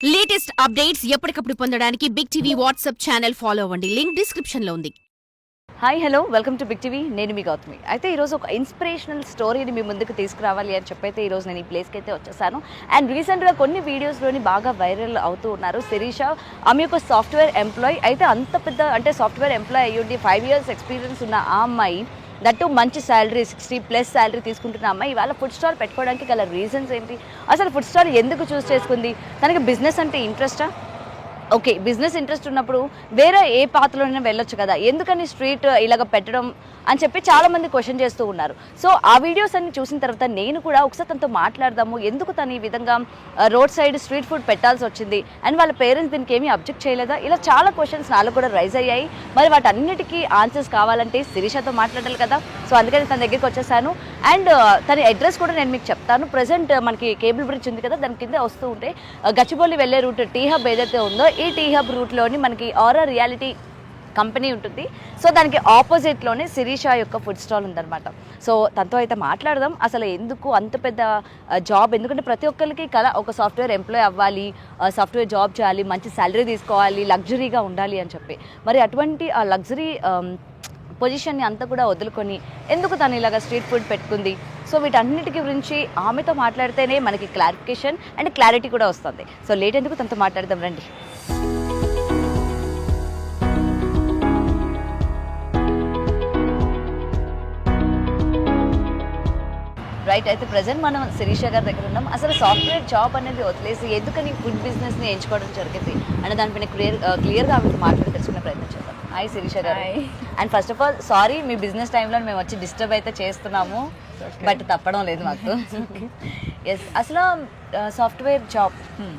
Latest updates ఎప్పటికప్పుడు పొందడానికి Big TV WhatsApp channel follow అవ్వండి. లింక్ డిస్క్రిప్షన్ లో ఉంది. Hi hello welcome to Big TV. నేను మీ గౌతమి. అయితే ఈరోజు ఒక ఇన్స్పిరేషనల్ స్టోరీని మీ ముందుకు తీసుకురావాలి అని చెప్పైతే ఈరోజు నేను ఈ ప్లేస్కి అయితే వచ్చేసాను. అండ్ రీసెంట్గా కొన్ని వీడియోస్లోని బాగా వైరల్ అవుతూ ఉన్నారు. శిరీష ఆమె ఒక సాఫ్ట్వేర్ ఎంప్లాయ్. అయితే అంత పెద్ద అంటే సాఫ్ట్వేర్ ఎంప్లాయ్ అయ్యుండి 5 years ఎక్స్పీరియన్స్ ఉన్న ఆ అమ్మాయి దట్టు మంచి శాలరీ 60+ శాలరీ తీసుకుంటున్న అమ్మాయి ఇవాళ ఫుడ్ స్టాల్ పెట్టుకోవడానికి గల రీజన్స్ ఏంటి, అసలు ఫుడ్ స్టాల్ ఎందుకు చూస్ చేసుకుంది, తనకి బిజినెస్ అంటే ఇంట్రెస్టా? ఓకే, బిజినెస్ ఇంట్రెస్ట్ ఉన్నప్పుడు వేరే ఏ పాత్రలోనైనా వెళ్ళొచ్చు కదా, ఎందుకని స్ట్రీట్ ఇలాగ పెట్టడం అని చెప్పి చాలామంది క్వశ్చన్ చేస్తూ ఉన్నారు. సో ఆ వీడియోస్ అన్ని చూసిన తర్వాత నేను కూడా ఒకసారి తనతో మాట్లాడదాము, ఎందుకు తను ఈ విధంగా రోడ్ సైడ్ స్ట్రీట్ ఫుడ్ పెట్టాల్సి వచ్చింది అండ్ వాళ్ళ పేరెంట్స్ దీనికి ఏమీ అబ్జెక్ట్ చేయలేదా, ఇలా చాలా క్వశ్చన్స్ నాలో కూడా రైజ్ అయ్యాయి. మరి వాటన్నిటికీ ఆన్సర్స్ కావాలంటే శిరీషతో మాట్లాడాలి కదా. సో అందుకని తన దగ్గరికి వచ్చేసాను. అండ్ తన అడ్రస్ కూడా నేను మీకు చెప్తాను. ప్రజెంట్ మనకి కేబుల్ బ్రిడ్జ్ ఉంది కదా, దాని కింద వస్తూ ఉంటే గచ్చిబౌలి వెళ్ళే రూట్ టీ హబ్ ఏదైతే ఉందో ఈ టీ హబ్ రూట్లోని మనకి ఆరా రియాలిటీ కంపెనీ ఉంటుంది. సో దానికి ఆపోజిట్లోనే శిరీష యొక్క ఫుడ్ స్టాల్ ఉందన్నమాట. సో తనతో అయితే మాట్లాడదాం, అసలు ఎందుకు అంత పెద్ద జాబ్, ఎందుకంటే ప్రతి ఒక్కరికి కల ఒక సాఫ్ట్వేర్ ఎంప్లాయ్ అవ్వాలి, సాఫ్ట్వేర్ జాబ్ చేయాలి, మంచి శాలరీ తీసుకోవాలి, లగ్జరీగా ఉండాలి అని చెప్పి. మరి అటువంటి ఆ లగ్జరీ పొజిషన్ని అంతా కూడా వదులుకొని ఎందుకు తను ఇలాగ స్ట్రీట్ ఫుడ్ పెట్టుకుంది, సో వీటన్నిటికి గురించి ఆమెతో మాట్లాడితేనే మనకి క్లారిఫికేషన్ అండ్ క్లారిటీ కూడా వస్తుంది. సో లేట్ ఎందుకు, తనతో మాట్లాడదాం రండి. రైట్, అయితే ప్రజెంట్ మనం శిరీష గారి దగ్గర ఉన్నాం. అసలు సాఫ్ట్వేర్ జాబ్ అనేది వదిలేసి ఎందుకని ఫుడ్ బిజినెస్ని ఎంచుకోవడం జరిగింది అని దానిపైన క్లియర్గా ఆమె మాట్లాడి తెలుసుకునే ప్రయత్నం చేద్దాం. హాయ్ శిరీష గారు. And first of all sorry, me business టైంలో మేము వచ్చి డిస్టర్బ్ అయితే చేస్తున్నాము, బట్ తప్పడం లేదు మాకు. ఎస్, అసలు సాఫ్ట్వేర్ జాబ్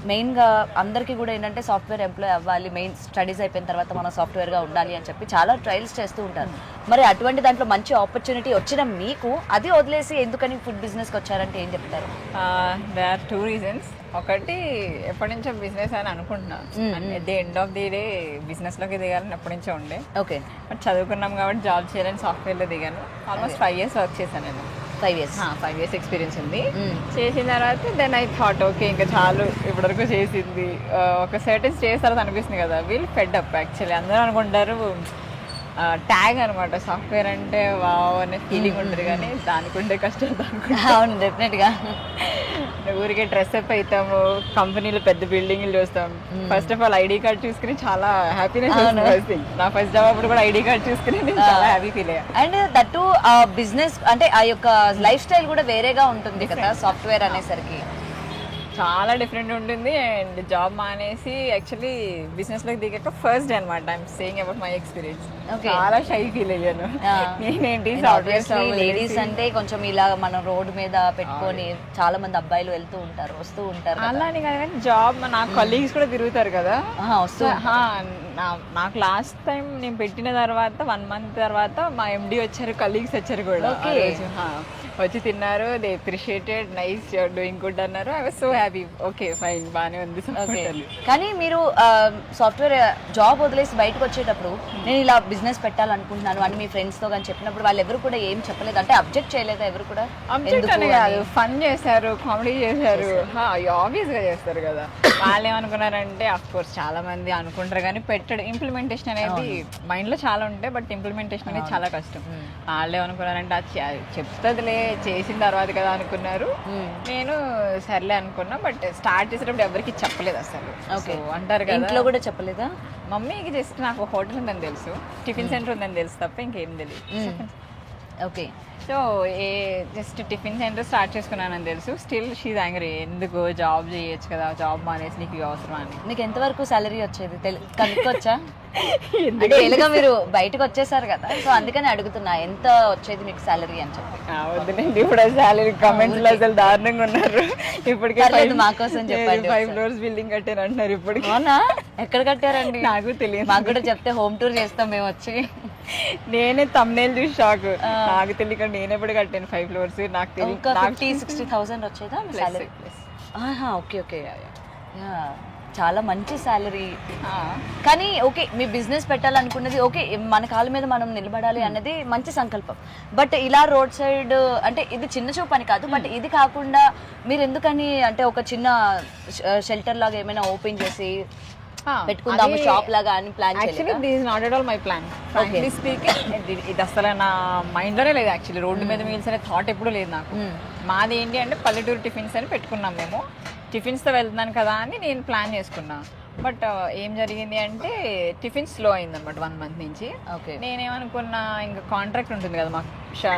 మెయిన్గా అందరికీ కూడా ఏంటంటే సాఫ్ట్వేర్ ఎంప్లాయ్ అవ్వాలి, మెయిన్ స్టడీస్ అయిపోయిన తర్వాత మనం సాఫ్ట్వేర్గా ఉండాలి అని చెప్పి చాలా ట్రయల్స్ చేస్తూ ఉంటారు. మరి అటువంటి దాంట్లో మంచి ఆపర్చునిటీ వచ్చిన మీకు అది వదిలేసి ఎందుకని ఫుడ్ బిజినెస్కి వచ్చారంటే ఏం చెప్తారు? They are 2 reasons. ఒకటి, ఎప్పటి నుంచో బిజినెస్ అని అనుకుంటున్నా. At the end of the day బిజినెస్లోకి దిగాలని ఎప్పటి నుంచో ఉండే. ఓకే, బట్ చదువుకున్నాం కాబట్టి జాబ్ చేయాలని సాఫ్ట్వేర్లో దిగాను. ఆల్మోస్ట్ 5 years వర్క్ చేశాను నేను. 5 years. 5 years ఎక్స్పీరియన్స్ ఉంది. చేసిన తర్వాత దెన్ ఐ థాట్ ఓకే ఇంకా చాలు ఇప్పటివరకు చేసింది. ఒక సర్టెన్ స్టేజ్ తర్వాత అనిపిస్తుంది కదా, వీల్ ఫెడ్ అప్. యాక్చువల్లీ అందరూ అనుకుంటారు ట్యాగ్ అనమాట సాఫ్ట్వేర్ అంటే వావ్ అనే ఫీలింగ్ ఉంటుంది, కానీ దానికి ఉండే కష్టం దానికి. అవును, డెఫినెట్గా. ఊరికే డ్రెస్ అప్ అవుతాము, కంపెనీలో పెద్ద బిల్డింగ్లు చూస్తాం. First of all ID card చూసుకుని చాలా హ్యాపీనెస్ వస్తుంది. నా ఫస్ట్ జాబ్ అప్పుడు కూడా ఐడి కార్డ్ చూసుకుని నేను చాలా హ్యాపీ ఫీల్ అయ్యా. అండ్ దట్టు ఆ బిజినెస్ అంటే ఆ యొక్క లైఫ్ స్టైల్ కూడా వేరేగా ఉంటుంది కదా సాఫ్ట్వేర్ అనేసరికి. చాలా డిఫరెంట్ ఉంటుంది. అండ్ జాబ్ మానేసి యాక్చువల్లీ బిజినెస్ లోకి దిగాక ఫస్ట్ డే అనమాట. I'm saying about my experience. చాలా షై ఫీల్ అయ్యాను. నేనేంటి లేడీస్ అంటే కొంచెం ఇలా మనం రోడ్డు మీద పెట్టుకొని చాలా మంది అబ్బాయిలు వెళ్తూ ఉంటారు, వస్తూ ఉంటారు. అలా అని కాదు, కానీ జాబ్ నా కొలీగ్స్ కూడా తిరుగుతారు కదా, వస్తూ. నాకు లాస్ట్ టైం నేను పెట్టిన తర్వాత 1 month తర్వాత మా ఎండి వచ్చారు, కలీగ్స్ వచ్చారు కూడా. వచ్చి తిన్నారు, they appreciated, nice you're doing good అన్నారు. I was so happy. Okay fine, బాగానే ఉంది. కానీ మీరు సాఫ్ట్వేర్ జాబ్ వదిలేసి బయటకు వచ్చేటప్పుడు నేను ఇలా బిజినెస్ పెట్టాలనుకుంటున్నాను అని మీ ఫ్రెండ్స్ తో కానీ చెప్పినప్పుడు వాళ్ళు ఎవరు కూడా ఏం చెప్పలేదు, అంటే అబ్జెక్ట్ చేయలేదా ఎవరు కూడా? అబ్జెక్ట్ అని కాదు, ఫన్ చేశారు, కామెడీ చేశారు. ఆబ్వియస్ గా చేస్తారు కదా. వాళ్ళు ఏమనుకున్నారంటే అఫ్ కోర్స్ చాలా మంది అనుకుంటారు, కానీ పెట్టడం ఇంప్లిమెంటేషన్ అనేది మైండ్ లో చాలా ఉంటాయి, బట్ ఇంప్లిమెంటేషన్ అనేది చాలా కష్టం. వాళ్ళు ఏమనుకున్నారంటే అది చెప్తుందిలే చేసిన తర్వాత కదా అనుకున్నారు. నేను సర్లే అనుకున్నా, బట్ స్టార్ట్ చేసేటప్పుడు ఎవరికి చెప్పలేదు అసలు. అంటారు కదా, ఇంట్లో కూడా చెప్పలేదా? మమ్మీకి జస్ట్ నాకు హోటల్ ఉందని తెలుసు, టిఫిన్ సెంటర్ ఉందని తెలుసు తప్ప ఇంకేం తెలియదు. Okay, so just tiffin centre start చేసుకున్నానని తెలుసు. స్టిల్ షీజ్ యాంగ్రీ, ఎందుకు జాబ్ చేయొచ్చు కదా, జాబ్ మానేసి నీకు అవసరం అని. నీకు ఎంతవరకు సాలరీ వచ్చేది కనుక్కోవచ్చా? అంటే ఎలాగా మీరు బయటకు వచ్చేసారు కదా, సో అందుకని అడుగుతున్నా ఎంత వచ్చేది మీకు సాలరీ అని చెప్పి. వద్దులేండి, ఇప్పుడు సాలరీ కమెంట్స్ లో అసలు దారుణంగా ఉన్నారు. ఇప్పటికే మా కోసం చెప్పండి. 5 floors బిల్డింగ్ కట్టారు అంటున్నారు. ఇప్పటికి అవునా? ఎక్కడ కట్టారండి? నాకు తెలియదు. మాకు కూడా చెప్తే హోమ్ టూర్ చేస్తాం మేము వచ్చి. నేనే thumbnail చూసి షాక్. నాకు తెలియక నేను ఎప్పుడు కట్టాను 5 floors. నాకు తెలియదు. 50,000-60,000 వచ్చేదా సాలరీ? Okay okay. చాలా మంచి శాలరీ, కానీ ఓకే మీ బిజినెస్ పెట్టాలనుకున్నది ఓకే, మన కాళ్ళ మీద మనం నిలబడాలి అన్నది మంచి సంకల్పం. బట్ ఇలా రోడ్ సైడ్ అంటే ఇది చిన్న చూపు అని కాదు, బట్ ఇది కాకుండా మీరు ఎందుకని అంటే ఒక చిన్న షెల్టర్ లాగా ఏమైనా ఓపెన్ చేసి పెట్టుకుందాము షాప్ లాగా అని plan actually this is not at all my plan. Frankly speaking ఇది అసలు నా మైండ్ లోనే లేదు. యాక్చువల్లీ రోడ్డు మీద మీల్స్ అనే థాట్ ఎప్పుడు లేదు నాకు. మాది ఏంటి అంటే పల్లెటూరు టిఫిన్స్ అని పెట్టుకున్నాం మేము. టిఫిన్స్తో వెళ్తున్నాను కదా అని నేను ప్లాన్ చేసుకున్నా. బట్ ఏం జరిగింది అంటే టిఫిన్ స్లో అయింది అనమాట 1 month నుంచి. నేనేమనుకున్నా ఇంకా కాంట్రాక్ట్ ఉంటుంది కదా మాకు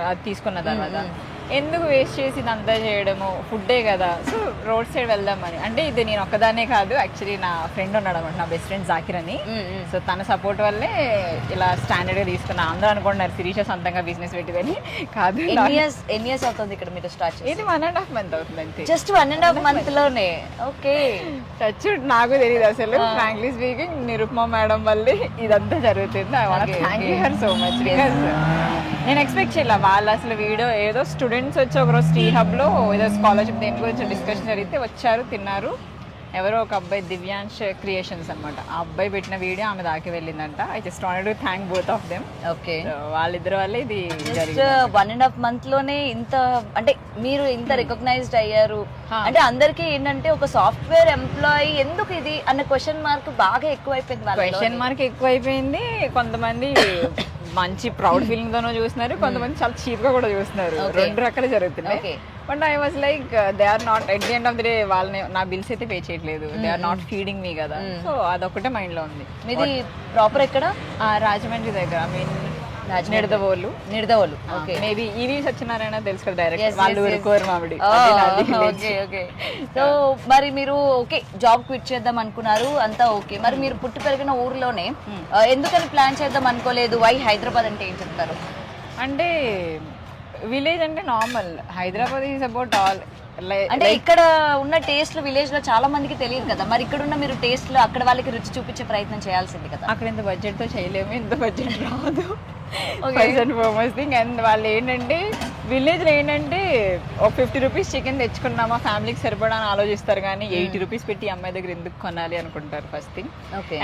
అది తీసుకున్న తర్వాత, ఎందుకు వేస్ట్ చేసి ఇదంతా చేయడము, ఫుడ్డే కదా, సో రోడ్ సైడ్ వెళ్దామని. అంటే ఇది నేను ఒక్కదానే కాదు, యాక్చువల్లీ నా ఫ్రెండ్ ఉన్నాడు అనమాట, నా బెస్ట్ ఫ్రెండ్ జాకిర్ అని. సో తన సపోర్ట్ వల్లే ఇలా స్టాండర్డ్గా తీసుకున్నా. అందరూ అనుకుంటున్నారు శిరీష సొంతంగా బిజినెస్ పెట్టిందని. కాదు. ఎన్ని ఇయర్స్ అవుతుంది ఇక్కడ మీరు స్టార్ట్ చేసి? ఇది 1.5 month అవుతుంది అంతే. జస్ట్ 1.5 month లోనే? ఓకే. టచ్ నాకు తెలియదు అసలు. ఫ్రాంక్లీ స్పీకింగ్ నిరుపమా మేడం వల్లే ఇదంతా జరుగుతుంది. I want thank you her so much. Because నేను ఎక్స్పెక్ట్ చేయలే. వాళ్ళు అసలు వీడియో ఏదో స్టూడెంట్స్ వచ్చి ఒకరోజు స్టీ హబ్లో ఏదో స్కాలర్షిప్ దేని గురించి డిస్కషన్ జరిగితే వచ్చారు, తిన్నారు. ఎవరో ఒక అబ్బాయి దివ్యాంశ్ క్రియేషన్స్ అనమాట, ఆ అబ్బాయి పెట్టిన వీడియో ఆమె దాకి వెళ్ళిందంట. I just wanted to thank both of them. Okay. వాళ్ళిద్దరి వల్లే ఇది జస్ట్ 1.5 month లోనే ఇంత అంటే మీరు ఇంత రికగ్నైజ్డ్ అయ్యారు అంటే అందరికీ ఏంటంటే ఒక సాఫ్ట్వేర్ ఎంప్లాయీ ఎందుకు ఇది అన్న క్వశ్చన్ మార్క్ బాగా ఎక్కువైపోయింది. క్వశ్చన్ మార్క్ ఎక్కువైపోయింది. కొంతమంది మంచి ప్రౌడ్ ఫీలింగ్ తోనో చూస్తున్నారు, కొంతమంది చాలా చీప్ గా కూడా చూస్తున్నారు. 2 రకాలు జరుగుతున్నాయి. But I was like they are not at the end of the day వాళ్ళని నా బిల్స్ అయితే పే చేయట్లేదు. They are not feeding me కదా. సో అదొకటే మైండ్ లో ఉంది. మీది ప్రాపర్ ఎక్కడ? రాజమండ్రి దగ్గర. I mean Nidadavolu. Okay. Maybe EV Satyanarayana తెలుసు కదా, డైరెక్ట్ వాళ్ళు ఊరుకోరు మామిడి. సో మరి మీరు ఓకే జాబ్ క్విట్ చేద్దాం అనుకున్నారు, అంతా ఓకే. మరి మీరు పుట్టి పెరిగిన ఊర్లోనే ఎందుకని ప్లాన్ చేద్దాం అనుకోలేదు? వై హైదరాబాద్ అంటే ఏం చెప్తారు? అంటే విలేజ్ అంటే normal, Hyderabad is about all. అంటే ఇక్కడ ఉన్న టేస్ట్ విలేజ్ లో చాలా మందికి తెలియదు కదా, మరి ఇక్కడ ఉన్న మీరు టేస్ట్ లో అక్కడ వాళ్ళకి రుచి చూపించే ప్రయత్నం చేయాల్సింది కదా. అక్కడ ఇంత బడ్జెట్ తో చేయలేము, ఇంత బడ్జెట్ రాదు. First and foremost thing. And వాళ్ళు ఏంటంటే విలేజ్లో ఏంటంటే ఒక 50 రూపీస్ చికెన్ తెచ్చుకున్నామా ఫ్యామిలీకి సరిపడా అని ఆలోచిస్తారు, కానీ 80 రూపీస్ పెట్టి అమ్మాయి దగ్గర ఎందుకు కొనాలి అనుకుంటారు ఫస్ట్ థింగ్.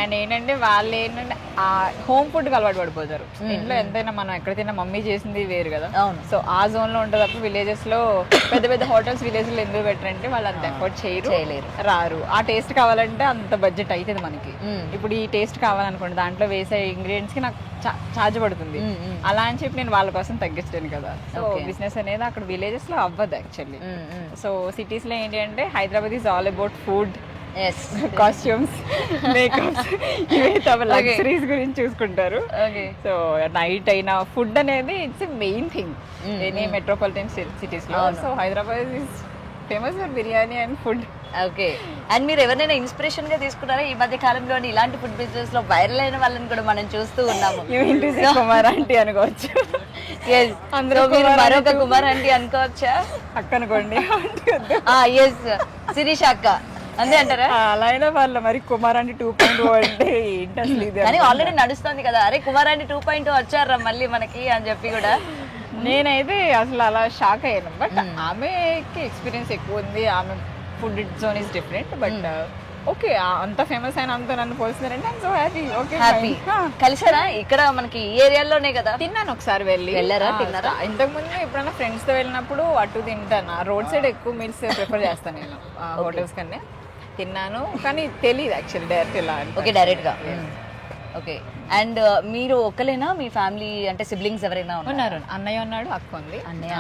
అండ్ ఏంటంటే వాళ్ళు ఏంటంటే ఆ హోమ్ ఫుడ్కి అలవాటు పడిపోతారు. ఇంట్లో ఎంతైనా మనం ఎక్కడ తిన్నా మమ్మీ చేసింది వేరు కదా. సో ఆ జోన్ లో ఉంటుంది. అప్పుడు విలేజెస్ లో పెద్ద పెద్ద హోటల్స్ విలేజ్ లో ఎందుకు పెట్టారంటే వాళ్ళు అంత ఎఫర్ట్ చేయలేరు, రారు. ఆ టేస్ట్ కావాలంటే అంత బడ్జెట్ అవుతుంది మనకి. ఇప్పుడు ఈ టేస్ట్ కావాలనుకోండి, దాంట్లో వేసే ఇంగ్రీడియంట్స్ కి నాకు ఛార్జ్ పడుతుంది. అలా అని చెప్పి నేను వాళ్ళ కోసం తగ్గించాను కదా. సో బిజినెస్ అనేది అక్కడ విలేజెస్ లో అవ్వదు యాక్చువల్లీ. సో సిటీస్ లో ఏంటి అంటే Hyderabad is all about food, costumes, makeups, ఇవే తమ లగ్జరీస్ గురించి చూసుకుంటారు. సో నైట్ అయినా ఫుడ్ అనేది it's main thing any metropolitan cities లో. So Hyderabad is famous for biryani and food. Okay. And మీరు ఎవరైనా ఇన్స్పిరేషన్ గా తీసుకున్నారా ఈ మధ్య కాలంలో ఇలాంటి ఫుడ్ బిజినెస్ లో వైరల్ అయిన వాళ్ళని కూడా మనం చూస్తూ ఉన్నాము? కుమార్ ఆంటీ అనుకోవచ్చు. అందులో మీరు మరొక కుమార్ ఆంటీ అనుకోవచ్చా? అక్క అనుకోండి. ఎస్, శిరీష అక్క అంతే అంటారా? అలా అయినా వాళ్ళు మరి కుమార్ ఆంటీ 2.0 అంటే ఏంటి అసలు ఇది? కానీ ఆల్రెడీ నడుస్తుంది కదా, అరే కుమార్ ఆంటీ 2.0 వచ్చారా మళ్ళీ మనకి అని చెప్పి కూడా. నేనైతే అసలు అలా షాక్ అయ్యాను. బట్ ఆమెకి ఎక్స్పీరియన్స్ ఎక్కువ ఉంది, ఆమె food zone is different. But okay, అంత ఫేమస్ అయిన అంత నన్ను పోల్స్తున్నారంటే I'm so happy. Okay, happy. కలిసారా ఇక్కడ మనకి ఈ ఏరియాలోనే కదా? తిన్నాను ఒకసారి, వెళ్ళారా? తిన్నారా? ఇంతకు ముందు ఎప్పుడైనా ఫ్రెండ్స్ తో వెళ్ళినప్పుడు అటు తింటాను. రోడ్ సైడ్ ఎక్కువ మీల్స్ ప్రిఫర్ చేస్తాను నేను హోటల్స్ కన్నా. తిన్నాను కానీ తెలియదు యాక్చువల్లీ డైరెక్ట్ ఇలా. ఓకే, డైరెక్ట్ గా. ఓకే. అండ్ మీరు ఒక్కలేనా, మీ ఫ్యామిలీ అంటే సిబ్లింగ్స్ ఎవరైనా ఉన్నారు? అన్నయ్య ఉన్నాడు, అక్క ఉంది. అన్నయ్య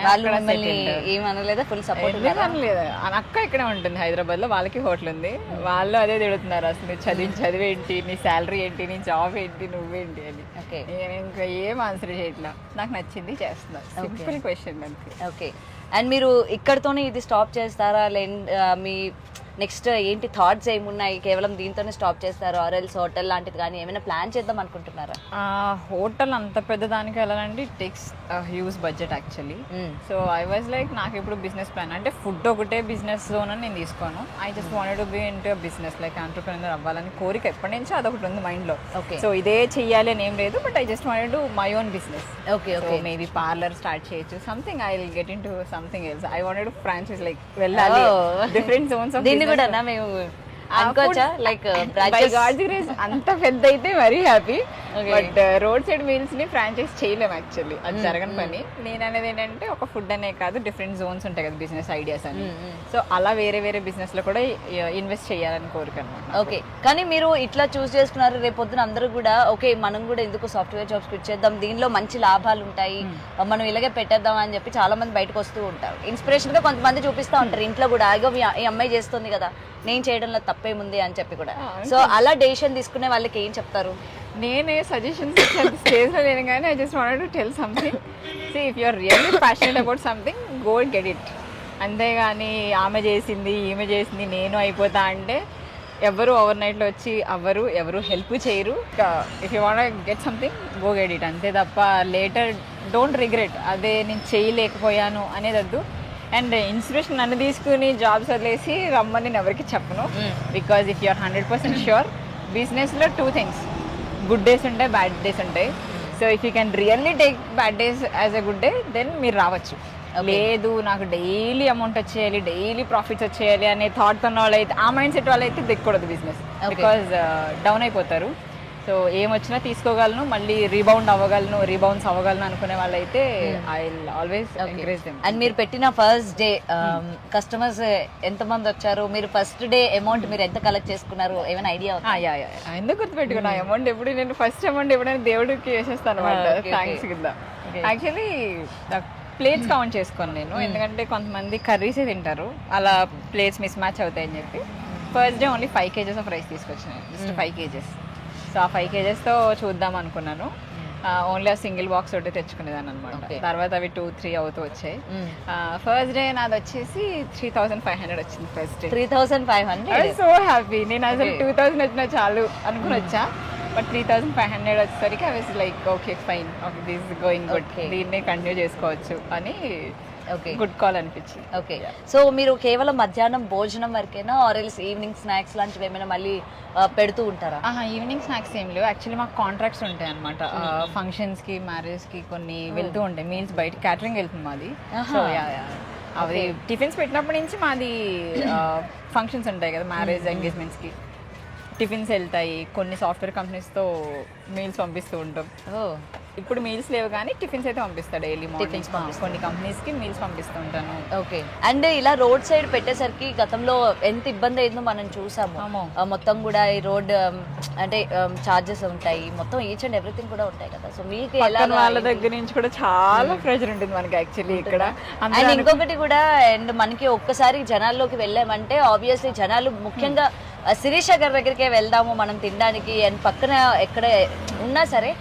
వాళ్ళు మిమ్మల్ని ఏమనలేదా? Full support? అనలేదు. అక్క ఇక్కడే ఉంటుంది హైదరాబాద్ లో, వాళ్ళకి హోటల్ ఉంది. వాళ్ళు అదే తిడుతున్నారు, అసలు చదివేంటి, నీ శాలరీ ఏంటి, నీ జాబ్ ఏంటి, నువ్వేంటి అని. నేను ఇంకా ఏం ఆన్సర్ చేయట్లా, నాకు నచ్చింది చేస్తున్నా. సింపుల్ క్వశ్చన్ అంతే. ఓకే. అండ్ మీరు ఇక్కడతోనే ఇది స్టాప్ చేస్తారా? మీ నెక్స్ట్ ఏంటి థాట్స్ ఏమున్నాయి? కేవలం దీంతోనే స్టాప్ చేస్తారా? ఆర్ఎల్స్ హోటల్ లాంటిది కానీ ఏమైనా ప్లాన్ చేద్దాం అనుకుంటున్నారా? హోటల్ అంత పెద్ద దానికి వెళ్ళాలంటే it takes huge budget actually. So I was like నాకు ఇప్పుడు బిజినెస్ ప్లాన్ అంటే ఫుడ్ ఒకటే బిజినెస్ జోన్ అని నేను తీసుకోను. I just wanted to be into business like entrepreneur అవ్వాలని కోరిక ఎప్పటి నుంచో అదొకటి ఉంది మైండ్ లో. సో ఇదే చెయ్యాలి అని ఏం లేదు, but I just wanted to my own business. Okay. Maybe parlour start చేయొచ్చు, something. I will get into something else. I wanted to franchise like వెళ్ళాలి డిఫరెంట్ జోన్స్ ఆఫ్ కూడా మేము అనుకోవచ్చా లైక్ బై గాడ్స్ గ్రేస్ అంత పెద్ద అయితే very happy. But road side meals ని franchise చేయలేము యాక్చువల్లీ, అది జరగని పని. నేను అనేది ఏంటంటే ఒక ఫుడ్ అనే కాదు, డిఫరెంట్ జోన్స్ ఉంటాయి కదా బిజినెస్ ఐడియాస్ అని. సో అలా వేరే వేరే బిజినెస్ లో కూడా ఇన్వెస్ట్ చేయాలని కోరిక అనమాట. ఓకే, కానీ మీరు ఇట్లా చూస్ చేసుకున్నారు, రేపు పొద్దున అందరూ కూడా ఓకే మనం కూడా ఎందుకు సాఫ్ట్వేర్ జాబ్స్ ఇచ్చేద్దాం, దీనిలో మంచి లాభాలు ఉంటాయి, మనం ఇలాగే పెట్టేద్దాం అని చెప్పి చాలా మంది బయటకు వస్తూ ఉంటారు. ఇన్స్పిరేషన్ గా కొంతమంది చూపిస్తూ ఉంటారు ఇంట్లో కూడా, అయ్యో ఈ అమ్మాయి చేస్తుంది కదా, నేను చేయడంలో తప్పేముంది అని చెప్పి కూడా. సో అలా డెసిషన్ తీసుకునే వాళ్ళకి ఏం చెప్తారు? నేనే సజెషన్స్ స్టేజ్ లో లేను కానీ I just wanted to tell something. See if you are really passionate about something, go and get it. అంతేగాని ఆమె చేసింది ఈమె చేసింది నేను అయిపోతా అంటే ఎవరు ఓవర్ నైట్ లో వచ్చి ఎవరు హెల్ప్ చేయరు. If you want get something, go get it, అంతే తప్ప లేటర్ డోంట్ రిగ్రెట్ అదే నేను చేయలేకపోయాను అనేది వద్దు. అండ్ ఇన్స్పిరేషన్ నన్ను తీసుకుని జాబ్స్ వదిలేసి రమ్మని నేను ఎవరికి చెప్పను. బికాజ్ ఇఫ్ యూఆర్ 100% ష్యూర్, బిజినెస్లో 2 things, గుడ్ డేస్ ఉంటాయి, బ్యాడ్ డేస్ ఉంటాయి. So if you can really take bad days as a good day, then మీరు రావచ్చు. లేదు నాకు డైలీ అమౌంట్ వచ్చేయాలి, డైలీ ప్రాఫిట్స్ వచ్చేయాలి అనే థాట్ ఉన్న వాళ్ళు అయితే, ఆ మైండ్ సెట్ వాళ్ళు అయితే దిక్కకూడదు బిజినెస్, బికాజ్ డౌన్ అయిపోతారు. సో ఏమొచ్చినా తీసుకోగలను, మళ్ళీ రీబౌన్స్ అవ్వగలను అనుకునే వాళ్ళైతే I will always encourage them. And మీరు పెట్టిన ఫస్ట్ డే కస్టమర్స్ ఎంతమంది వచ్చారు, మీరు ఫస్ట్ డే అమౌంట్ మీరు ఎంత కలెక్ట్ చేసుకున్నారు, ఏమైనా ఐడియా? ఎందుకు గుర్తుపెట్టుకున్నా అమౌంట్ ఎప్పుడు, నేను ఫస్ట్ అమౌంట్ ఎప్పుడైనా దేవుడికి వేసేస్తాను అనమాట, థ్యాంక్స్ కింద. యాక్చువల్లీ ప్లేట్స్ కౌంట్ చేసుకోను నేను, ఎందుకంటే కొంతమంది కర్రీసే తింటారు, అలా ప్లేట్స్ మిస్ మ్యాచ్ అవుతాయని చెప్పి first day only 5 kgs of rice తీసుకొచ్చినాను, జస్ట్ 5 kgs. సో ఆ 5 kgsతో చూద్దాం అనుకున్నాను. ఓన్లీ ఆ సింగిల్ బాక్స్ ఒకటి తెచ్చుకునేదాన్ని అనమాట. తర్వాత అవి 2-3 అవుతూ వచ్చాయి. ఫస్ట్ డే నాది వచ్చేసి 3,500 వచ్చింది. First day 3,500, so happy. నేను అసలు 2,000 వచ్చినా చాలు అనుకుని వచ్చా, బట్ 3,500 వచ్చేసరికి I was like okay fine, okay this is going good, దీన్నే కంటిన్యూ చేసుకోవచ్చు అని గుడ్ కాల్ అనిపించింది. ఓకే, సో మీరు కేవలం మధ్యాహ్నం భోజనం వరకేనా, ఆర్ ఎల్స్ ఈవినింగ్ స్నాక్స్ లాంటివి ఏమైనా మళ్ళీ పెడుతూ ఉంటారా? ఈవినింగ్ స్నాక్స్ ఏం లేవు యాక్చువల్లీ, మాకు కాంట్రాక్ట్స్ ఉంటాయి అనమాట. ఫంక్షన్స్ కి, మ్యారేజ్ కి కొన్ని వెళ్తూ ఉంటాయి మీల్స్, బయట క్యాటరింగ్ వెళ్తుంది మాది. సో అవి టిఫిన్స్ పెట్టినప్పటి నుంచి మాది ఫంక్షన్స్ ఉంటాయి కదా, మ్యారేజ్ ఎంగేజ్మెంట్స్ కి టిఫిన్స్ వెళ్తాయి. కొన్ని సాఫ్ట్వేర్ కంపెనీస్తో మీల్స్ పంపిస్తూ ఉంటాం. ఇప్పుడు మీల్స్ లేవు కానీ టిఫిన్స్ అయితే పంపిస్తాడు డైలీ మార్నింగ్. కొన్ని కంపెనీస్కి మీల్స్ పంపిస్తూ ఉంటాను. ఓకే, అండ్ ఇలా రోడ్ సైడ్ పెట్టేసరికి గతంలో ఎంత ఇబ్బంది అయిందో మనం చూసాము. మొత్తం కూడా ఈ రోడ్ అంటే చార్జెస్ ఉంటాయి, మొత్తం ఈచ్ అండ్ ఎవ్రీథింగ్ కూడా ఉంటాయి కదా. సో మీకు వాళ్ళ దగ్గర నుంచి కూడా చాలా ప్రెషర్ ఉంటుంది మనకి యాక్చువల్లీ ఇక్కడ. అండ్ ఇంకొకటి కూడా, అండ్ మనకి ఒక్కసారి జనాల్లోకి వెళ్ళామంటే ఆబ్వియస్లీ జనాలు ముఖ్యంగా శిరీష గారి దగ్గరికే వెళ్దాము మనం తినడానికి, అండ్ పక్కన ఎక్కడ ఉన్నా సరే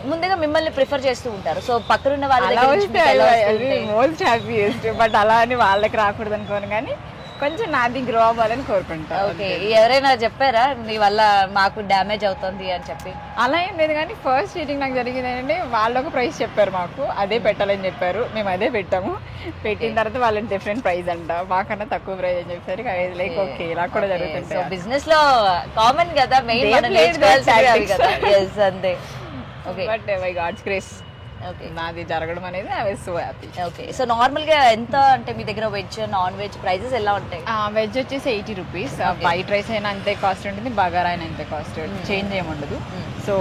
ముందుగా మిమ్మల్ని ప్రిఫర్ చేస్తూ ఉంటారు. సో పక్కనున్న వాళ్ళ మోస్ట్ హ్యాపీయెస్ట్, బట్ అలా అని వాళ్ళకి రాకూడదు అనుకోను కానీ కొంచెం నాది గ్రో అవ్వాలని కోరుకుంటా. ఓకే, ఎవరైనా చెప్పారా నీ వల్ల మాకు డ్యామేజ్ అవుతుంది అని చెప్పి? అలా ఏం లేదు కానీ ఫస్ట్ మీటింగ్ నాకు జరిగింది ఏంటంటే, వాళ్ళు ఒక ప్రైస్ చెప్పారు మాకు, అదే పెట్టాలని చెప్పారు, మేము అదే పెట్టాము. పెట్టిన తర్వాత వాళ్ళని డిఫరెంట్ ప్రైస్ అంట, మాకన్నా తక్కువ ప్రైస్ అని చెప్పారు. లైక్ ఓకే, ఇలా కూడా జరుగుతుంది. బిజినెస్ లో కామన్ కదా, మెయిన్ అంతే. బట్ బై గాడ్స్ గ్రేస్ నాది జరగడం అనేది I was so happy. Okay, so normal గా ఎంత అంటే మీ దగ్గర వెజ్ నాన్ వెజ్ ప్రైసెస్ ఎలా ఉంటాయి? వెజ్ వచ్చేసి 80 రూపీస్, వైట్ రైస్ అయినా అంతే కాస్ట్ ఉంటుంది, బగారా అయినా అంతే కాస్ట్, చేంజ్ ఏముండదు. సో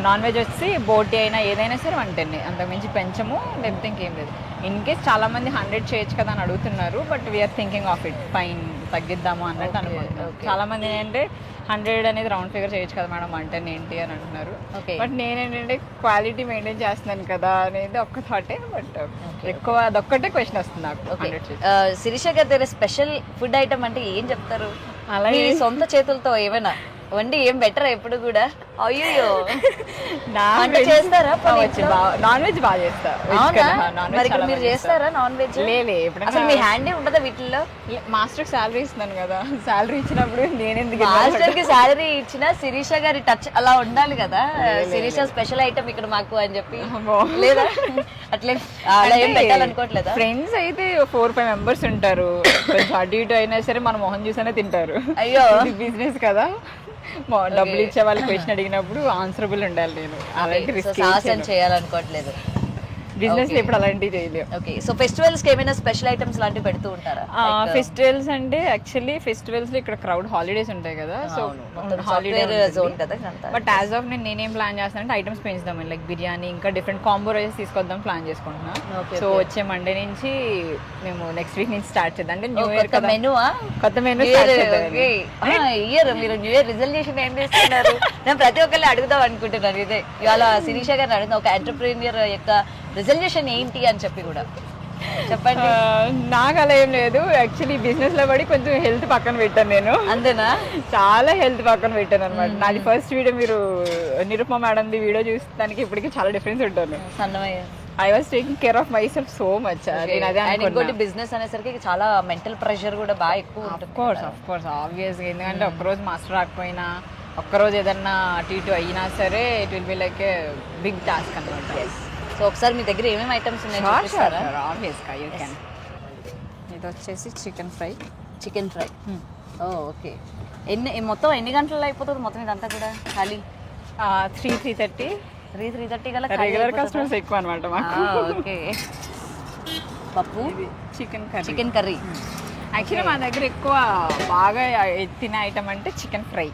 నాన్ వెజ్ వచ్చి బోటి అయినా ఏదైనా సరే 110, అంతకుమించి పెంచము, లేకపోతే ఇంకేం లేదు. ఇన్ కేస్ చాలా మంది 100 చేయొచ్చు కదా అని అడుగుతున్నారు, but we're thinking of it, fine తగ్గిద్దాము అన్నట్టు అనుకుంటున్నాను. చాలా మంది ఏంటంటే 100 అనేది రౌండ్ ఫిగర్ చేయొచ్చు కదా మేడం, 110 ఏంటి అని అంటున్నారు. బట్ నేనేంటంటే క్వాలిటీ మెయింటైన్ చేస్తున్నాను కదా అనేది ఒక్క థాటే, బట్ ఎక్కువ అదొక్కటే క్వశ్చన్ వస్తుంది నాకు. శిరీష గారి దగ్గర స్పెషల్ ఫుడ్ ఐటమ్ అంటే ఏం చెప్తారు? అలాగే సొంత చేతులతో ఏమైనా వండి ఏం బెటర్ ఎప్పుడు కూడా? అయ్యో, చేస్తారా? నాన్ వెజ్ బాగా చేస్తా. మీరు చేస్తారా నాన్ వెజ్? అసలు మీ హ్యాండ్ ఉంటుందా వీటిల్లో? మాస్టర్ సాలరీ ఇస్తున్నాను కదా, సాలరీ ఇచ్చినప్పుడు నేనెందుకు? మాస్టర్ కి సాలరీ ఇచ్చిన శిరీష గారి టచ్ అలా ఉండాలి కదా, శిరీష స్పెషల్ ఐటమ్ ఇక్కడ మాకు అని చెప్పి. లేదా అట్లే అలా ఏం పెట్టాలనుకోవట్లేదా? ఫ్రెండ్స్ అయితే 4-5 మెంబర్స్ ఉంటారు, కొంచెం అటు ఇటు అయినా సరే మన మొహం చూసనే తింటారు. అయ్యో, బిజినెస్ కదా, డబ్బులు ఇచ్చే వాళ్ళు క్వశ్చన్ అడిగినప్పుడు ఆన్సరబుల్ ఉండాలి. నేను అలాంటి రిస్క్ చేయాలనుకోవట్లేదు. బిజినెస్ ఇప్పుడు అలాంటివి చేయలేము. ఓకే, సో ఫెస్టివల్స్ కి ఏమైనా స్పెషల్ ఐటమ్స్ లాంటివి పెడుతూ ఉంటారా? ఫెస్టివల్స్ అంటే యాక్చువల్లీ ఫెస్టివల్స్ లో ఇక్కడ క్రౌడ్ హాలిడేస్ ఉంటాయి కదా, సో హాలిడే జోన్ కదా బట్ యాజ్ ఆఫ్ నేనేం ప్లాన్ చేస్తానంటే ఐటమ్స్ పెంచుదాం, లైక్ బిర్యానీ ఇంకా డిఫరెంట్ కాంబో రైస్ తీసుకొద్దాం ప్లాన్ చేసుకుంటున్నా. సో వచ్చే మండే నుంచి మేము నెక్స్ట్ వీక్ నుంచి స్టార్ట్ చేద్దాం. అంటే న్యూ ఇయర్ కదా, కొత్త మెనూ ఇయర్ మీరు న్యూ ఇయర్ రిజల్యూషన్ ఏం చేస్తున్నారు? నేను ప్రతి ఒక్కరిని అడుగుదాం అనుకుంటున్నాను. ఇదే ఇవాళ శిరీష గారిని అడుగుదాం, ఒక ఎంటర్ప్రీనియర్ యొక్క రిజల్యూషన్ ఏంటి అని చెప్పి కూడా చెప్పండి. నాకు అలా ఏం లేదు, యాక్చువల్లీ బిజినెస్ లో పడి కొంచెం హెల్త్ పక్కన పెట్టాను నేను. అంతేనా? చాలా హెల్త్ పక్కన పెట్టాను అనమాట. నాది ఫస్ట్ వీడియో మీరు నిరుపమ మేడం ది వీడియో చూస్తానికి ఇప్పటికి చాలా డిఫరెన్స్ ఉంటుంది. I was taking care of my self so much. ఇంకోటి బిజినెస్ అనేసరికి చాలా మెంటల్ ప్రెషర్ కూడా బాగా ఎక్కువ ఉంటుంది. ఆఫ్ కోర్స్ ఆబ్వియస్గా, ఎందుకంటే ఒక్కరోజు మాస్టర్ రాకపోయినా, ఒక్కరోజు ఏదన్నా అటు ఇటు అయినా సరే it will be like a big task అనమాట. సో ఒకసారి మీ దగ్గర ఏమేమి ఐటమ్స్ ఉన్నాయి? ఆబ్వియస్గా యూ కెన్. ఇది వచ్చేసి chicken fry. Chicken fry, okay. మొత్తం ఎన్ని గంటల్లో అయిపోతుంది మొత్తం ఇదంతా కూడా? ఖాళీ 3:30. 3:30 గల రెగ్యులర్ కస్టమర్స్ ఎక్కువ అనమాట మాకు. ఓకే. పప్పు, చికెన్ కర్రీ. యాక్చువల్లీ మా దగ్గర ఎక్కువ బాగా తినే ఐటమ్ అంటే చికెన్ ఫ్రై.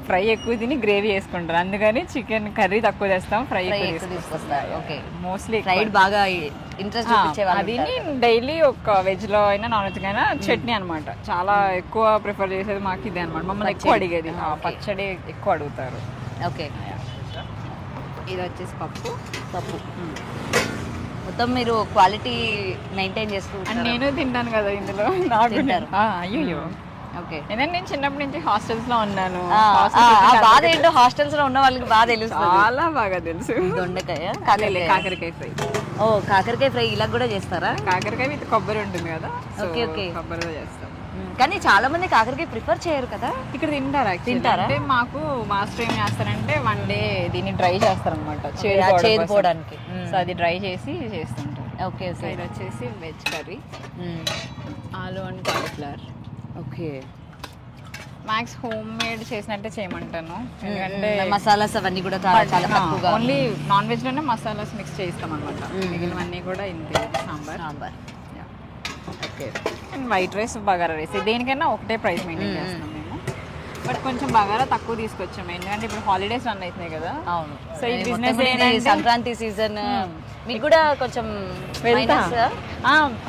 ఫ్రై ఎక్కువ తిని గ్రేవీ వేసుకుంటారు, అందుకని చికెన్ కర్రీ తక్కువ చేస్తాం, ఫ్రై ఎక్కువ తీసుకొస్తారు. ఓకే, మోస్ట్లీ ఫ్రైడ్ బాగా ఇంట్రెస్ట్ చూపించేవాళ్ళు. అది డైలీ ఒక వెజ్ లో అయినా నాన్ వెజ్ అయినా చట్నీ అనమాట. చాలా ఎక్కువ ప్రిఫర్ చేసేది మాకు ఇదే అనమాట. మమ్మల్ని ఎక్కువ అడిగేది పచ్చడి ఎక్కువ అడుగుతారు. ఓకే, ఇది వచ్చేసి పప్పు. మొత్తం మీరు క్వాలిటీ మెయింటైన్ చేస్తూ నేను తింటాను కదా ఇందులో, నాకు అయ్యో. ఓకే, నేను చిన్నప్పటి నుంచి హాస్టల్స్ లో ఉన్నాను. బాధ ఏంటో హాస్టల్స్ లో ఉన్న వాళ్ళకి బాగా తెలుసు, చాలా బాగా తెలుసు. దొండకాయ, కాకరకాయ ఫ్రై. ఓ, కాకరకాయ ఫ్రై ఇలా కూడా చేస్తారా? కాకరకాయ విత్ కొబ్బరి ఉంటుంది కదా, ఓకే ఓకే, కొబ్బరిలో చేస్తాం. కానీ చాలా మంది కాకరకాయ ప్రిఫర్ చేయరు కదా. ఇక్కడ తింటారా? అంటే మాకు మాస్టర్ ఏం చేస్తారంటే వన్ డే దీన్ని డ్రై చేస్తారనమాట, చేదుకోవడానికి. సో అది డ్రై చేసి చేస్తుంటారు. ఓకే, ఇది వచ్చేసి వెజ్ కర్రీ, ఆలు and cauliflower. Okay, max home made చేసినట్టే చేయమంటాను, ఎందుకంటే మసాలాస్ అవన్నీ కూడా చాలా తక్కువగా. ఓన్లీ నాన్ వెజ్ లోనే మసాలాస్ మిక్స్ చేస్తాం అనమాట, మిగిలినవన్నీ కూడా ఇంతే. Sambar, okay. And white rice, bagara rice, దేనికైనా ఒకటే ప్రైస్ మెయింటైన్ చేస్తాం మేము. బట్ కొంచెం బగారా తక్కువ తీసుకొచ్చాము, ఎందుకంటే ఇప్పుడు హాలిడేస్ రన్ అవుతున్నాయి కదా. అవును, సో ఈ బిజినెస్ సంక్రాంతి సీజన్ మీకు కూడా కొంచెం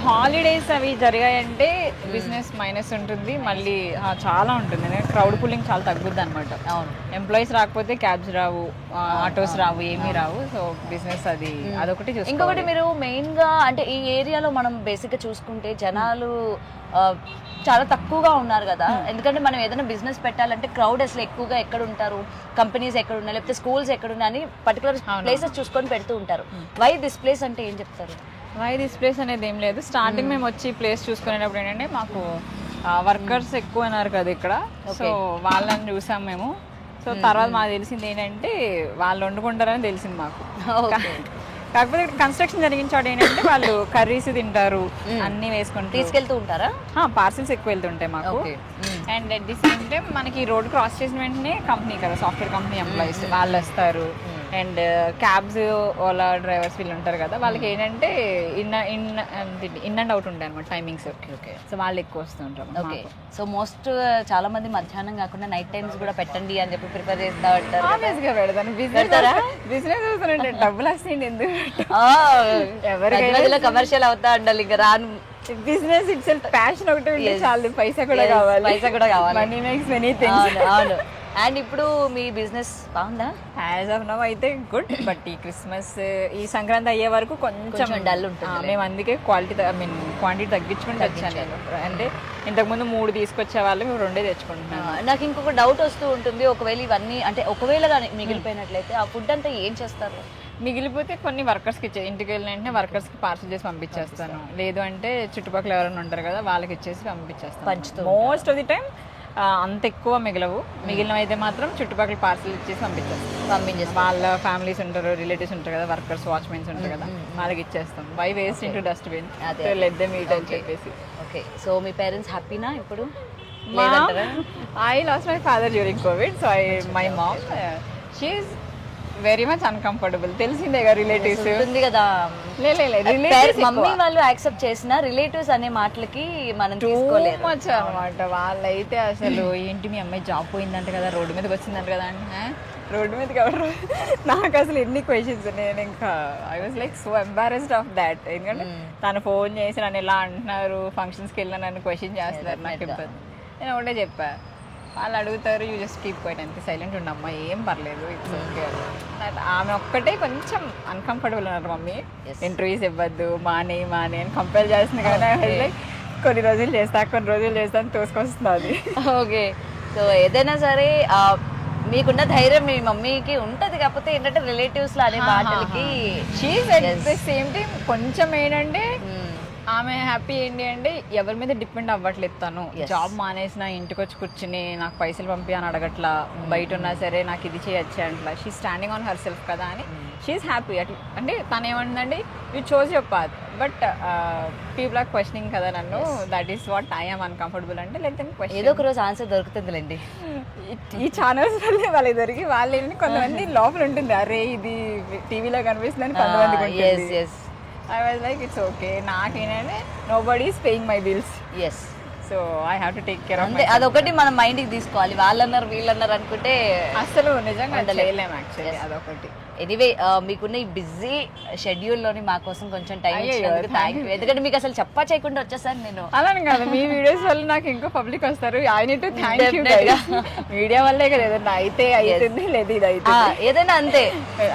హాలిడేస్ అవి జరిగాయంటే బిజినెస్ మైనస్ ఉంటుంది, మళ్ళీ చాలా ఉంటుంది. క్రౌడ్ పుల్లింగ్ చాలా తగ్గుద్ది అనమాట. అవును, ఎంప్లాయీస్ రాకపోతే క్యాబ్స్ రావు, ఆటోస్ రావు, ఏమీ రావు. సో బిజినెస్ అదొకటి చూసి. ఇంకొకటి మీరు మెయిన్ గా అంటే ఈ ఏరియాలో మనం బేసిక్ గా చూసుకుంటే జనాలు చాలా తక్కువగా ఉన్నారు కదా. ఎందుకంటే మనం ఏదైనా బిజినెస్ పెట్టాలంటే క్రౌడ్ అసలు ఎక్కువగా ఎక్కడ ఉంటారు, కంపెనీస్ ఎక్కడ ఉన్నాయి, లేకపోతే స్కూల్స్ ఎక్కడ ఉన్నాయి అని పర్టికులర్ ప్లేసెస్ చూసుకొని పెడుతూ ఉంటారు. వై దిస్ ప్లేస్ అంటే ఏం చెప్తారు? వై దిస్ ప్లేస్ అనేది ఏం లేదు, స్టార్టింగ్ మేము వచ్చి ప్లేస్ చూసుకునేటప్పుడు ఏంటంటే మాకు వర్కర్స్ ఎక్కువ ఉన్నారు కదా ఇక్కడ, సో వాళ్ళని చూసాం మేము. సో తర్వాత మాకు తెలిసింది ఏంటంటే వాళ్ళు వండుకుంటారని తెలిసింది మాకు. కాకపోతే ఇక్కడ కన్స్ట్రక్షన్ జరిగిన చోట ఏంటంటే వాళ్ళు కర్రీస్ తింటారు, అన్ని వేసుకుంటారు. తీసుకెళ్తూ ఉంటారా? పార్సిల్స్ ఎక్కువ వెళ్తుంటాయి మాకు. And at the same time మనకి రోడ్ క్రాస్ చేసిన వెంటనే కంపెనీ కదా, సాఫ్ట్వేర్ కంపెనీ ఎంప్లాయీస్ వాళ్ళు వస్తారు. అండ్ క్యాబ్స్, ఓలా డ్రైవర్స్ వీళ్ళు ఉంటారు కదా, వాళ్ళకి ఏంటంటే ఇన్ అండ్ అవుట్ ఉంటాయి అనమాట టైమింగ్స్. ఓకే, సో వాళ్ళు ఎక్కువ వస్తుంటారు. ఓకే, సో మోస్ట్ చాలా మంది మధ్యాహ్నం కాకుండా నైట్ టైమ్స్ కూడా పెట్టండి అని చెప్పి ప్రిపేర్ చేస్తా ఉంటారు. ఆబ్వియస్గా పెడతాను, బిజినెస్ అవుతానంటే డబ్బులు వస్తాయండి, ఎందుకు ఎవరికైనా కమర్షియల్ అవుతా ఉండాలి. ఇంకా రాను బిజినెస్ ఇట్స్ ప్యాషన్ ఒకటి ఉంటే చాలు, పైసా కూడా కావాలి, మనీ మేక్స్ మెనీ థింగ్స్. అవును. అండ్ ఇప్పుడు మీ బిజినెస్ బాగుందా? యాజ్ ఆఫ్ నౌ అయితే గుడ్, బట్ ఈ క్రిస్మస్, ఈ సంక్రాంతి అయ్యే వరకు కొంచెం డల్ ఉంటుంది. మేము అందుకే క్వాంటిటీ తగ్గించుకుంటూ వచ్చాను. అంటే ఇంతకుముందు 3 తీసుకొచ్చే వాళ్ళు మేము 2 తెచ్చుకుంటున్నాం. నాకు ఇంకొక డౌట్ వస్తూ ఉంటుంది, ఒకవేళ ఇవన్నీ అంటే ఒకవేళ కానీ మిగిలిపోయినట్లయితే ఆ ఫుడ్ అంతా ఏం చేస్తారు? మిగిలిపోతే కొన్ని వర్కర్స్కి ఇచ్చే, ఇంటికి వెళ్ళిన వెంటనే వర్కర్స్కి పార్సల్ చేసి పంపించేస్తాను, లేదు అంటే చుట్టుపక్కల ఎవరైనా ఉంటారు కదా వాళ్ళకి ఇచ్చేసి పంపించేస్తాను. మోస్ట్ ఆఫ్ ది టైం అంత ఎక్కువ మిగిలవు, మిగిలినవి అయితే మాత్రం చుట్టుపక్కల పార్సల్ ఇచ్చేసి పంపించేస్తాం. వాళ్ళ ఫ్యామిలీస్ ఉంటారు, రిలేటివ్స్ ఉంటారు కదా, వర్కర్స్, వాచ్మెన్స్ ఉంటారు కదా, వాళ్ళకి ఇచ్చేస్తాం. By waste into dustbin, let them eat అని చెప్పేసి. ఓకే, సో మీ పేరెంట్స్ హ్యాపీనా ఇప్పుడు? I lost my father during COVID, so my mom, she's very much uncomfortable. తెలిసిందేగా రిలేటివ్స్. ఉంటుంది కదా మమ్మీ వాళ్ళు యాక్సెప్ట్ చేసిన రిలేటివ్స్ అనే మాటలకి మనం తీసుకోలేదు మచ్ అనమాట. వాళ్ళైతే అసలు ఏంటి మీ అమ్మాయి జాబ్ పోయిందంట కదా, రోడ్డు మీదకి వచ్చిందంట కదా అంటే రోడ్డు మీదకి ఎవరు నాకు అసలు ఎన్ని క్వశ్చన్స్. నేను ఇంకా I was like so embarrassed of that. ఎందుకంటే తను ఫోన్ చేసి నన్ను ఎలా అంటున్నారు, ఫంక్షన్స్కి వెళ్ళినా నన్ను క్వశ్చన్ చేస్తున్నారు. నాకు ఇబ్బంది. నేను ఒకటే చెప్పా, వాళ్ళు అడుగుతారు యూ జస్ట్ కీప్ క్వైట్, అంతే సైలెంట్ ఉండమ్మా, ఏం పర్లేదు, ఇట్స్ ఓకే. ఆమె ఒక్కటే కొంచెం అన్కంఫర్టబుల్ అన్నారు, మమ్మీ ఇంటర్వ్యూస్ ఇవ్వద్దు మానే అని కంపేర్ చేస్తుంది కదా. లైక్ కొన్ని రోజులు చేస్తా అని తోసుకొస్తుంది. ఓకే, సో ఏదైనా సరే మీకున్న ధైర్యం మీ మమ్మీకి ఉంటది, కాకపోతే ఏంటంటే రిలేటివ్స్ లో అనే మాటలకి సేమ్ టైం కొంచెం ఏంటంటే ఆమె హ్యాపీ ఏంటి అంటే ఎవరి మీద డిపెండ్ అవ్వట్లేదు. తను జాబ్ మానేసిన ఇంటికి వచ్చి కూర్చుని నాకు పైసలు పంపి అని అడగట్లా, బయట ఉన్నా సరే నాకు ఇది చేయొచ్చు అంట్లా. She standing on her self కదా అని షీఈస్ హ్యాపీ. అంటే తను ఏమంటుందండి, you chose your path but people are questioning కదా నన్ను, that is what I am uncomfortable అంటే లైక్ ఏదో ఒక రోజు ఆన్సర్ దొరుకుతుందిలేండి. ఈ ఛానల్స్ వల్లే వాళ్ళ దొరికి వాళ్ళని కొంతమంది లోపల ఉంటుంది, అరే ఇది టీవీలో కనిపిస్తుందని కొంతమంది. I was like, it's okay. నాకేనంటే nobody is paying my bills. Yes. So I have to take care of myself. అదొకటి మనం మైండ్కి తీసుకోవాలి. వాళ్ళన్నారు వీళ్ళన్నారు అనుకుంటే అసలు నిజంగా చేయలేము యాక్చువల్లీ. అదొకటి. ఎనీవే మీకున్న ఈ బిజీ షెడ్యూల్లోని మా కోసం కొంచెం టైం ఇచ్చినందుకు థ్యాంక్ యూ. ఎందుకంటే మీకు అసలు చెప్పా చేయకుండా వచ్చేసాను నేను. అలానే కాదు, మీ వీడియోస్ వల్ల నాకు ఇంకో పబ్లిక్ వస్తారు. I need to thank you. Media వల్లే కదా ఏదైనా అయితే అవుతుంది, లేదు ఇది అయితే ఏదైనా అంతే,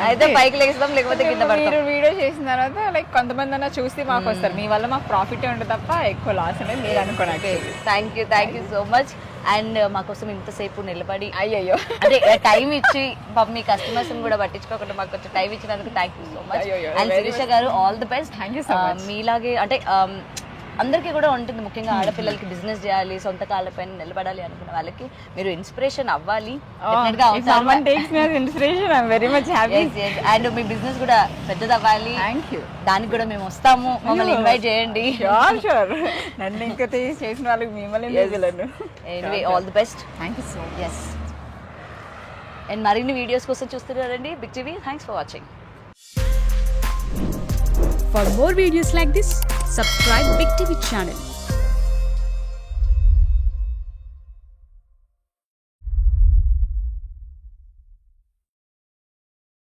అయితే పైకి లేస్తాం లేకపోతే కింద పడతాం. మీరు వీడియో చేసిన తర్వాత లైక్ కొంతమంది అన్న చూసి మాకు వస్తారు. మీ వల్ల మాకు ప్రాఫిట్ ఉండదు తప్ప ఎక్కువ లాస్ అనేది మీరు అనుకోండి. Thank you so much. And మాకోసం ఇంతసేపు నిలబడి అయ్యో అదే టైం ఇచ్చి మీ కస్టమర్స్ కూడా పట్టించుకోకుండా మాకు కొంచెం టైం ఇచ్చినందుకు thank you so much. And Shirisha garu all the best. Thank you so much. మీలాగే అంటే అందరికీ కూడా ఉంటుంది, ముఖ్యంగా ఆడపిల్లలకి బిజినెస్ చేయాలి, సొంత కాళ్ళపైన నిలబడాలి అనుకున్న వాళ్ళకి మీరు ఇన్స్పిరేషన్ అవ్వాలి. అండ్ మీ బిజినెస్ కూడా పెద్దది అవ్వాలి. దానికి కూడా మేము వస్తాము, మమ్మల్ని ఇన్వైట్ చేయండి. నన్ను ఇంకా చేసిన వాళ్ళకి మిమ్మల్ని anyway all the best. Thank you so much. Yes, and మరిన్ని వీడియోస్ కోసం చూస్తున్నారండి Big TV. Thanks for watching. For more videos like this, subscribe Big TV channel.